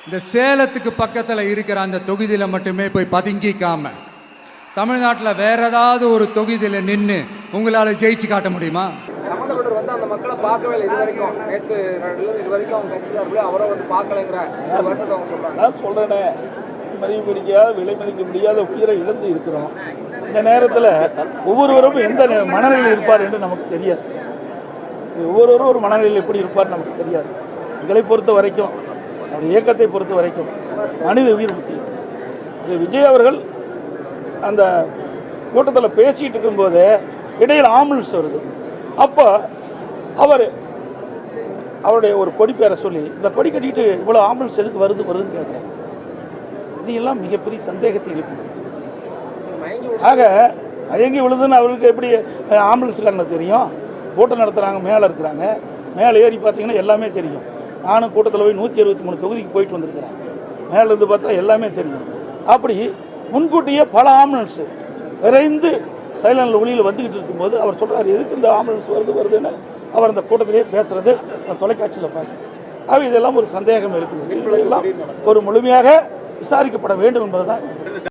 இந்த சேலத்துக்கு பக்கத்தில் இருக்கிற அந்த தொகுதியில் மட்டுமே போய் பதுங்கிக்காம தமிழ்நாட்டில் வேற ஏதாவது ஒரு தொகுதியில் நின்று உங்களால் ஜெயிச்சு காட்ட முடியுமா? சம்பந்தப்பட்டவர் வந்து அந்த மக்களை பார்க்கவே இல்லை இது வரைக்கும். நேற்று இது வரைக்கும் அவங்க கட்சிக்காரர்களே அவரை வந்து பார்க்கலைங்கிற வருத்தத்தை அவங்க சொல்றாங்க. நான் சொல்றேனே, மதிப்பு பிடிக்காத விலை மதிக்க முடியாத உயிரை இழந்து இருக்கிறோம். இந்த நேரத்தில் ஒவ்வொருவரும் எந்த மனநிலையில் இருப்பார் என்று நமக்கு தெரியாது. ஒவ்வொருவரும் ஒரு மனநிலையில் எப்படி இருப்பார் நமக்கு தெரியாது. எங்களை பொறுத்த வரைக்கும், நம்முடைய இயக்கத்தை பொறுத்த வரைக்கும் மனித உயிர் முக்கியம். விஜய் அவர்கள் அந்த கூட்டத்தில் பேசிட்டு இருக்கும்போது இடையில் ஆம்புலன்ஸ் வருது. அப்போ அவருடைய ஒரு கொடி பேரை சொல்லி இந்த கொடி கட்டிட்டு இவ்வளோ ஆம்புலன்ஸ் எதுக்கு வருதுன்னு கேட்குறேன். இதெல்லாம் மிகப்பெரிய சந்தேகத்தை எழுப்புது. ஆக மயங்கி விழுதுன்னு அவருக்கு எப்படி ஆம்புலன்ஸுக்காரனுக்கு தெரியும்? கூட்டம் நடத்துகிறாங்க, மேலே இருக்கிறாங்க, மேலே ஏறி பார்த்தீங்கன்னா எல்லாமே தெரியும். நானும் கூட்டத்தில் போய் 163 தொகுதிக்கு போயிட்டு வந்திருக்கிறேன். மேலேருந்து பார்த்தா எல்லாமே தெரியும். அப்படி முன்கூட்டியே பல ஆம்புலன்ஸு விரைந்து சைலண்டில் ஒளியில் வந்துக்கிட்டு இருக்கும்போது அவர் சொல்கிறார், எதுக்கு இந்த ஆம்புலன்ஸ் வருதுன்னு அவர் அந்த கூட்டத்திலே பேசுகிறது தொலைக்காட்சியில் பார்க்குறேன். ஆக இதெல்லாம் ஒரு சந்தேகம் இருக்குது. இதெல்லாம் ஒரு முழுமையாக விசாரிக்கப்பட வேண்டும் என்பதுதான்.